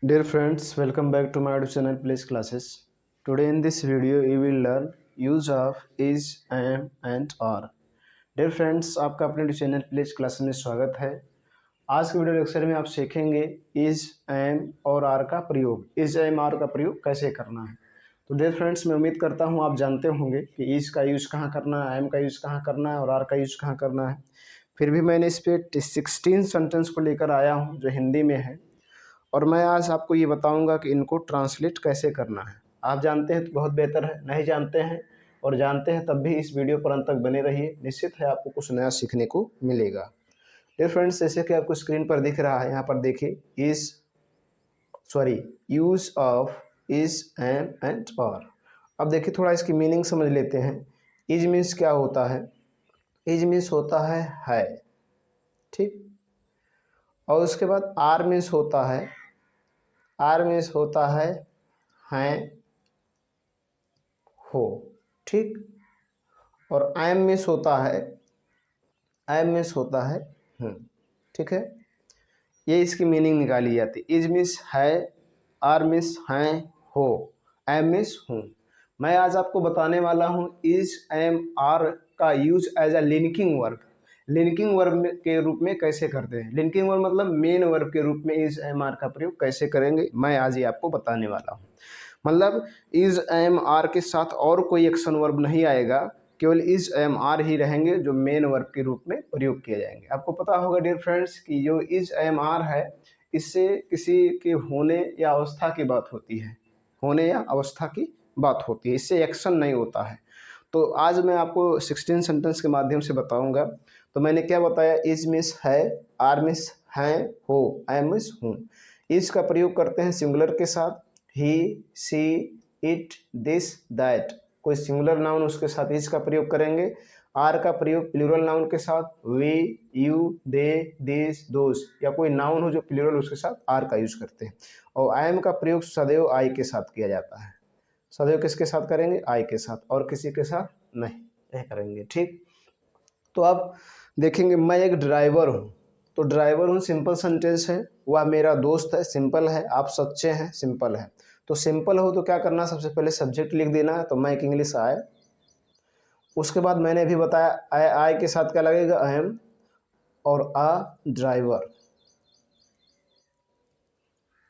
Dear friends, welcome back to my YouTube channel Place Classes. Today in this video you will learn use of is, am and are. Dear friends, आपका अपने YouTube channel Place Classes में स्वागत है। आज के video lecture में आप सीखेंगे is, am और are का प्रयोग। is, am, are का प्रयोग कैसे करना है। तो डियर फ्रेंड्स, मैं उम्मीद करता हूँ आप जानते होंगे कि is का यूज़ कहाँ करना है, am का यूज़ कहाँ करना है और are का यूज़ कहाँ करना है। फिर भी मैंने इस पर 16 सेंटेंस को लेकर आया हूँ जो हिंदी में है, और मैं आज आपको ये बताऊंगा कि इनको ट्रांसलेट कैसे करना है। आप जानते हैं तो बहुत बेहतर है, नहीं जानते हैं और जानते हैं तब भी इस वीडियो पर अंत तक बने रहिए। निश्चित है आपको कुछ नया सीखने को मिलेगा। डियर फ्रेंड्स, जैसे कि आपको स्क्रीन पर दिख रहा है, यहाँ पर देखिए use of is, am and are. अब देखिए थोड़ा इसकी मीनिंग समझ लेते हैं। इज मीन्स क्या होता है? इज मीन्स होता है, ठीक। और उसके बाद आर मीन्स होता है, आर मीन्स होता है हैं, हो, ठीक। और एम मीन्स होता है, एम मीन्स होता है हूँ, ठीक है। ये इसकी मीनिंग निकाली जाती है। इज मीन्स है, आर मीन्स हैं, हो, एम मीन्स हूँ। मैं आज आपको बताने वाला हूँ इज, एम, आर का use as a linking verb. Linking verb के रूप में कैसे करते हैं। लिंकिंग वर्ब मतलब मेन वर्ब के रूप में इज, एम, आर का प्रयोग कैसे करेंगे, मैं आज ये आपको बताने वाला हूँ। मतलब इज, एम, आर के साथ और कोई एक्शन वर्ब नहीं आएगा, केवल इज, एम, आर ही रहेंगे जो मेन वर्ब के रूप में प्रयोग किए जाएंगे। आपको पता होगा डियर फ्रेंड्स कि जो इज, एम, आर है, इससे किसी के होने या अवस्था की बात होती है, होने या अवस्था की बात होती है, इससे एक्शन नहीं होता है। तो आज मैं आपको 16 सेंटेंस के माध्यम से बताऊंगा। तो मैंने क्या बताया? इज मीन्स है, आर मीन्स हैं, हो, एम मीन्स हूँ। इज का प्रयोग करते हैं सिंगुलर के साथ, ही, सी, इट, दिस, दैट। कोई सिंगुलर नाउन उसके साथ इज का प्रयोग करेंगे। आर का प्रयोग प्लूरल नाउन के साथ, वी, यू, दे, दिस, दोस, या कोई नाउन हो जो प्लूरल उसके साथ आर का यूज करते हैं। और एम का प्रयोग सदैव आई के साथ किया जाता है। सदैव किसके साथ करेंगे? आई के साथ, और किसी के साथ नहीं करेंगे, ठीक। तो अब देखेंगे, मैं एक ड्राइवर हूँ। तो ड्राइवर हूँ सिंपल सेंटेंस है, वह मेरा दोस्त है सिंपल है, आप सच्चे हैं सिंपल है। तो सिंपल हो तो क्या करना, सबसे पहले सब्जेक्ट लिख देना है। तो मैं एक इंग्लिश आए, उसके बाद मैंने अभी बताया आई के साथ क्या लगेगा? आई एम, और a driver,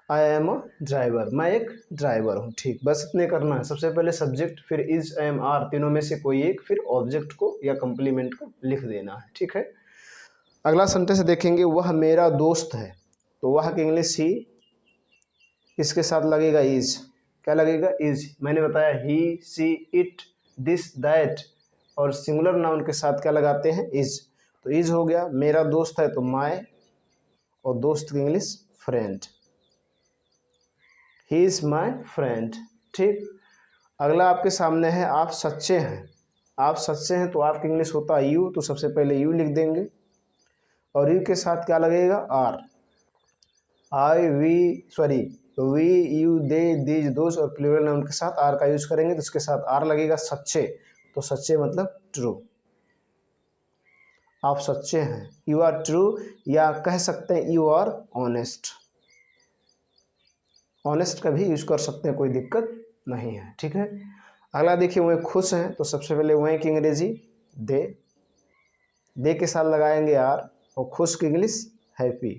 I am a driver, मैं एक ड्राइवर हूँ, ठीक। बस इतने करना है। सबसे पहले सब्जेक्ट, फिर इज, एम, आर, तीनों में से कोई एक, फिर ऑब्जेक्ट को या कंप्लीमेंट को लिख देना है, ठीक है। अगला सेंटेंस देखेंगे, वह मेरा दोस्त है। तो वह की इंग्लिश ही, इसके साथ लगेगा इज। क्या लगेगा? इज। मैंने बताया ही, सी, इट, दिस, दैट, और सिंगुलर नाउन के साथ क्या लगाते हैं? इज। तो इज हो गया। मेरा दोस्त है तो माय, और दोस्त की English friend, he is my friend, ठीक। अगला आपके सामने है, आप सच्चे हैं। आप सच्चे हैं तो आपकी इंग्लिश होता है यू, तो सबसे पहले यू लिख देंगे, और यू के साथ क्या लगेगा? Are. I, we, you, they, these, those, और प्लूरल नाउन के साथ आर का यूज करेंगे तो उसके साथ आर लगेगा। सच्चे, तो सच्चे मतलब ट्रू, आप सच्चे हैं, यू आर ट्रू, या कह सकते हैं यू आर ऑनेस्ट। ऑनेस्ट का भी यूज कर सकते हैं, कोई दिक्कत नहीं है, ठीक है। अगला देखिए, वह खुश हैं। तो सबसे पहले वह की अंग्रेजी दे के साथ लगाएंगे आर, और खुश की English happy,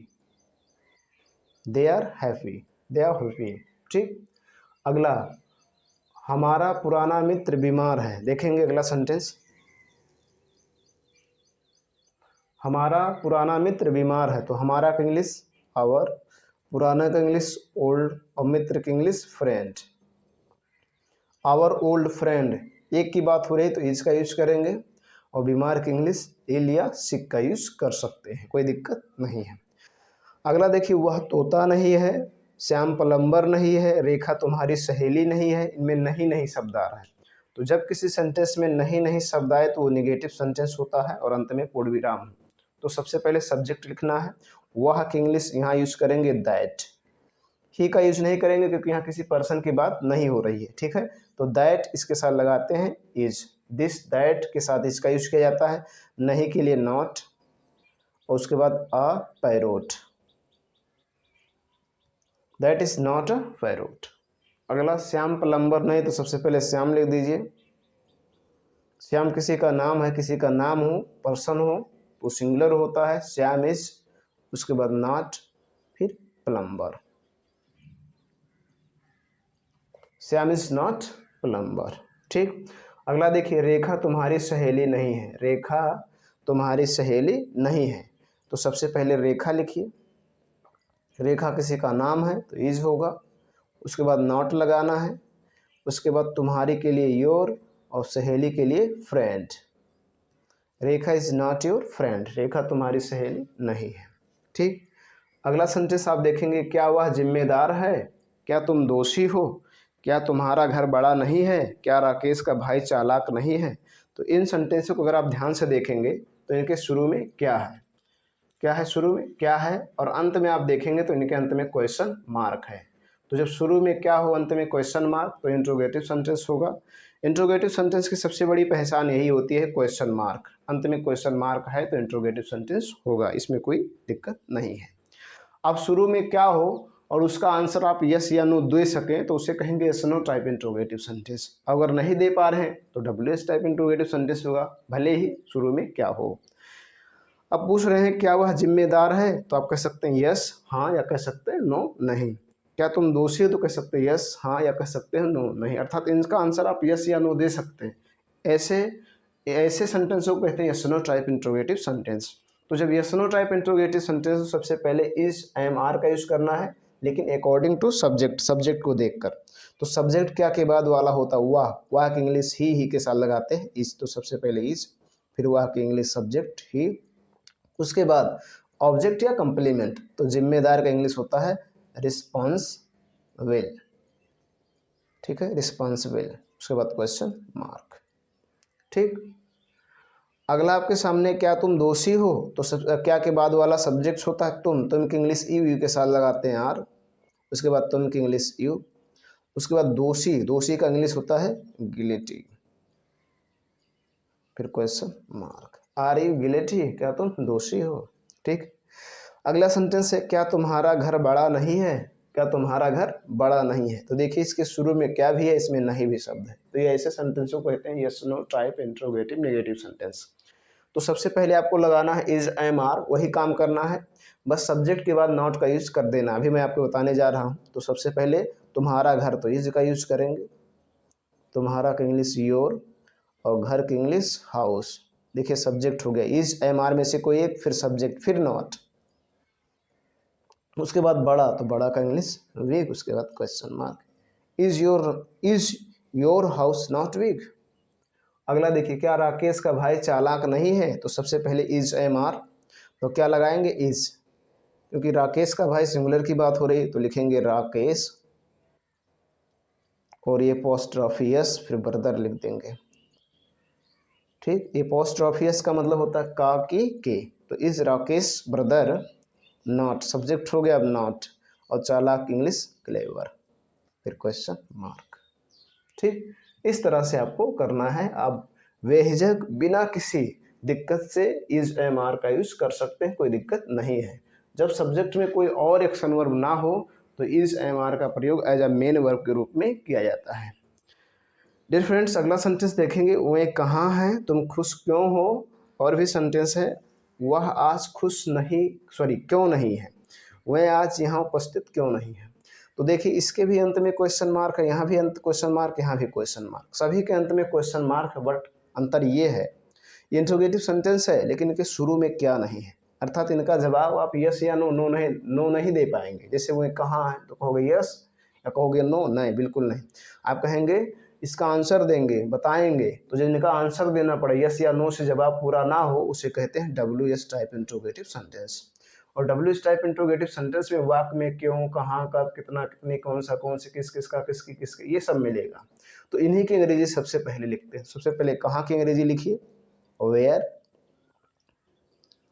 they are happy, they are happy, ठीक। अगला, हमारा पुराना मित्र बीमार है। देखेंगे अगला सेंटेंस, हमारा पुराना मित्र बीमार है। तो हमारा का इंग्लिश आवर, पुराना का इंग्लिश ओल्ड, और मित्र की English friend. Our old friend, एक की बात हो रही तो इज का यूज करेंगे, और बीमार की इंग्लिश इल या सिक का यूज कर सकते हैं, कोई दिक्कत नहीं है। अगला देखिए, वह तोता नहीं है, श्याम प्लम्बर नहीं है, रेखा तुम्हारी सहेली नहीं है। इनमें नहीं नहीं शब्द आ रहा है। तो जब किसी सेंटेंस में नहीं नहीं शब्द आए तो वो निगेटिव सेंटेंस होता है, और अंत में पूर्ण विराम। तो सबसे पहले सब्जेक्ट लिखना है। वह की इंग्लिश यहाँ यूज करेंगे दैट, ही का यूज नहीं करेंगे क्योंकि यहाँ किसी पर्सन की बात नहीं हो रही है, ठीक है। तो दैट इसके साथ लगाते हैं इज। दिस, दैट के साथ इसका यूज किया जाता है। नहीं के लिए नॉट, और उसके बाद a parrot, that is not a parrot. अगला, श्याम प्लम्बर नहीं, तो सबसे पहले श्याम लिख दीजिए। श्याम किसी का नाम है, किसी का नाम हो, पर्सन हो तो सिंगुलर होता है, श्याम इज, उसके बाद नॉट, फिर plumber. Shyam is not plumber. ठीक। अगला देखिए, रेखा तुम्हारी सहेली नहीं है। रेखा तुम्हारी सहेली नहीं है, तो सबसे पहले रेखा लिखिए। रेखा किसी का नाम है तो इज होगा, उसके बाद नॉट लगाना है, उसके बाद तुम्हारी के लिए योर और सहेली के लिए friend. Rekha is not your friend, Rekha तुम्हारी सहेली नहीं है। ठीक। अगला सेंटेंस आप देखेंगे, क्या वह जिम्मेदार है, क्या तुम दोषी हो, क्या तुम्हारा घर बड़ा नहीं है, क्या राकेश का भाई चालाक नहीं है। तो इन सेंटेंसों को अगर आप ध्यान से देखेंगे तो इनके शुरू में क्या है, क्या है, शुरू में क्या है, और अंत में आप देखेंगे तो इनके अंत में क्वेश्चन मार्क है। तो जब शुरू में क्या हो, अंत में क्वेश्चन मार्क, तो इंट्रोगेटिव सेंटेंस होगा। इंट्रोगेटिव सेंटेंस की सबसे बड़ी पहचान यही होती है, क्वेश्चन मार्क। अंत में क्वेश्चन मार्क है तो इंट्रोगेटिव सेंटेंस होगा, इसमें कोई दिक्कत नहीं है। अब शुरू में क्या हो और उसका आंसर आप यस या नो दे सकें तो उसे कहेंगे yes no type interrogative sentence. अगर नहीं दे पा रहे हैं तो W S type interrogative sentence होगा, भले ही शुरू में क्या हो। अब पूछ रहे हैं क्या वह जिम्मेदार है, तो आप कह सकते हैं यस हाँ, या कह सकते हैं नो नहीं। क्या तुम दोषी हो, तो कह सकते हैं यस हाँ, या कह सकते हैं नो नहीं। अर्थात इनका आंसर आप यस या नो दे सकते हैं। ऐसे ऐसे सेंटेंसों को कहते हैं yes no type interrogative sentence. तो जब yes no type interrogative sentence, तो सबसे पहले इज एम आर का यूज करना है, लेकिन अकॉर्डिंग टू सब्जेक्ट, सब्जेक्ट को देखकर। तो सब्जेक्ट क्या के बाद वाला होता है, वाह की इंग्लिश ही के साथ लगाते हैं इज, तो सबसे पहले इज, फिर वाह की इंग्लिश सब्जेक्ट ही, उसके बाद ऑब्जेक्ट या कंप्लीमेंट। तो जिम्मेदार का इंग्लिश होता है रिस्पॉन्सिबल। ठीक है, रिस्पॉन्सिबल, उसके बाद क्वेश्चन मार्क। ठीक। अगला आपके सामने, क्या तुम दोषी हो, तो क्या के बाद वाला सब्जेक्ट होता है तुम की इंग्लिश यू के साथ लगाते हैं आर, उसके बाद तुम की इंग्लिश यू, उसके बाद दोषी, दोषी का इंग्लिश होता है गिलेटी, फिर क्वेश्चन मार्क। आर यू गिलेटी, क्या तुम दोषी हो। ठीक। अगला सेंटेंस है, क्या तुम्हारा घर बड़ा नहीं है, क्या तुम्हारा घर बड़ा नहीं है। तो देखिए इसके शुरू में क्या भी है, इसमें नहीं भी शब्द है, तो ये ऐसे सेंटेंसों को कहते हैं yes no type interrogative negative sentence. तो सबसे पहले आपको लगाना है इज एम आर, वही काम करना है, बस सब्जेक्ट के बाद नॉट का यूज कर देना। अभी मैं आपको बताने जा रहा हूँ। तो सबसे पहले तुम्हारा घर, तो इज का यूज करेंगे, तुम्हारा का इंग्लिश योर, और घर की इंग्लिश हाउस। देखिए सब्जेक्ट हो गया, इज एम आर में से कोई एक, फिर सब्जेक्ट, फिर नॉट, उसके बाद बड़ा, तो बड़ा का इंग्लिश वीक, उसके बाद question mark. Is your house not weak. अगला देखिए, क्या राकेश का भाई चालाक नहीं है, तो सबसे पहले इज एम आर, तो क्या लगाएंगे इज, क्योंकि राकेश का भाई सिंगुलर की बात हो रही है, तो लिखेंगे राकेश, और ये पोस्ट्रॉफियस, फिर ब्रदर लिख देंगे। ठीक। ये पोस्ट्रॉफियस का मतलब होता है का की के, तो is Rakesh brother not, subject हो गया अब नॉट, और चालाक इंग्लिश क्लेवर, फिर क्वेश्चन मार्क। ठीक। इस तरह से आपको करना है। आप बेहिजक बिना किसी दिक्कत से इज एम आर का यूज कर सकते हैं, कोई दिक्कत नहीं है। जब सब्जेक्ट में कोई और एक्शन वर्ब ना हो तो इज एम आर का प्रयोग एज अ मेन वर्ब के रूप में किया जाता है। डियर फ्रेंड्स, अगला सेंटेंस देखेंगे, वे कहाँ हैं, तुम खुश क्यों हो। और भी सेंटेंस है, वह आज खुश नहीं, क्यों नहीं है, वह आज यहाँ उपस्थित क्यों नहीं है। तो देखिए इसके भी अंत में क्वेश्चन मार्क है, यहाँ भी अंत क्वेश्चन मार्क, यहाँ भी क्वेश्चन मार्क, सभी के अंत में क्वेश्चन मार्क है। बट अंतर ये है, ये इंट्रोगेटिव सेंटेंस है लेकिन इनके शुरू में क्या नहीं है, अर्थात इनका जवाब आप यस या नो नहीं दे पाएंगे। जैसे वो कहाँ है तो कहोगे यस, या कहोगे नो, नहीं बिल्कुल नहीं। आप कहेंगे इसका आंसर देंगे, बताएंगे, तो जो इनका आंसर देना पड़े, यस या नो से जवाब पूरा ना हो, उसे कहते हैं W S type interrogative sentence. और W S type interrogative sentence में वाक्य में क्यों, कहाँ, कब, कितना, कितने, कौन सा, कौन से, किस किसका, किसकी किसके, ये सब मिलेगा। तो इन्हीं की अंग्रेजी सबसे पहले लिखते हैं। सबसे पहले कहाँ की अंग्रेजी लिखिए, वेयर।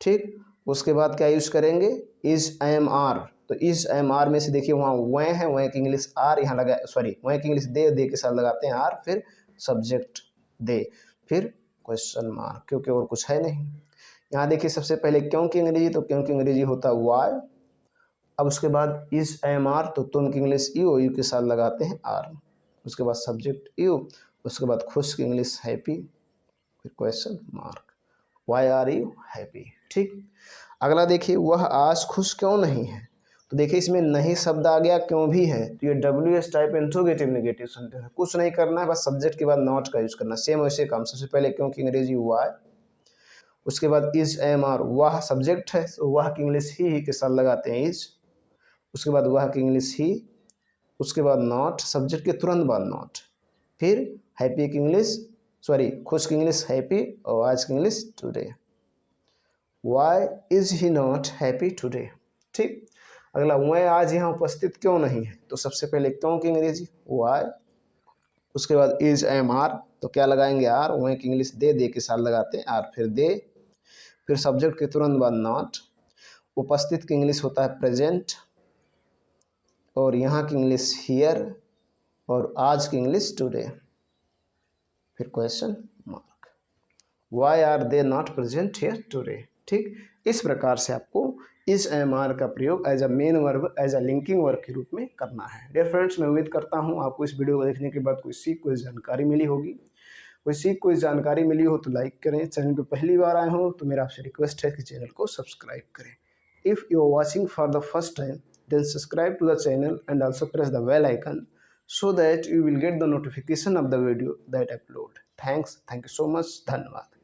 ठीक। उसके बाद क्या यूज करेंगे, इज एम आर, तो इज एम आर में से देखिए वहाँ वह है, वह की इंग्लिश आर यहाँ लगा, सॉरी वह की इंग्लिश दे के साथ लगाते हैं आर, फिर सब्जेक्ट दे, फिर क्वेश्चन मार्क, क्योंकि और कुछ है नहीं। यहाँ देखिए सबसे पहले क्यों की अंग्रेजी, तो क्यों की अंग्रेजी होता है वाई, अब उसके बाद इज एम आर, तो तुम की इंग्लिश यू, यू के साथ लगाते हैं आर। उसके बाद सब्जेक्ट यू, उसके बाद खुश की इंग्लिश हैप्पी, फिर question mark, why are you happy. ठीक, अगला देखिए, वह आज खुश क्यों नहीं है। तो देखिए इसमें नहीं शब्द आ गया, क्यों भी है, तो ये W S type interrogative negative sentence है, कुछ नहीं करना है, बस सब्जेक्ट के बाद नॉट का यूज करना, सेम वैसे काम। सबसे पहले क्यों की अंग्रेजी वाई, उसके बाद इज एम आर, वह सब्जेक्ट है तो वह की इंग्लिश ही के साथ लगाते हैं इज, उसके बाद वह की इंग्लिश ही, उसके बाद नॉट, सब्जेक्ट के तुरंत बाद नॉट, फिर हैप्पी की इंग्लिश, सॉरी खुश की इंग्लिश हैप्पी, और आज की English today, why is he not happy today. ठीक, अगला, वह आज यहाँ उपस्थित क्यों नहीं है, तो सबसे पहले क्यों की अंग्रेजी वाई, उसके बाद इज एम आर, तो क्या लगाएंगे आर, वह की इंग्लिश दे के साथ लगाते हैं आर, फिर दे, फिर सब्जेक्ट के तुरंत बाद नॉट, उपस्थित की इंग्लिश होता है प्रेजेंट, और यहाँ की इंग्लिश हियर, और आज की इंग्लिश टुडे, फिर question mark, why are they not present here today. ठीक, इस प्रकार से आपको इस एम आर का प्रयोग as a main verb, as a linking verb के रूप में करना है। डियर फ्रेंड्स, मैं उम्मीद करता हूँ आपको इस वीडियो को देखने के बाद कोई सीख, कोई जानकारी मिली होगी। कोई सीख, कोई जानकारी मिली हो तो लाइक करें, चैनल पर पहली बार आए हो तो मेरा आपसे रिक्वेस्ट है कि चैनल को सब्सक्राइब करें। If you are watching for the first time, then subscribe to the channel and also press the bell icon so that you will get the notification of the video that I upload. Thanks. Thank you so much. धन्यवाद।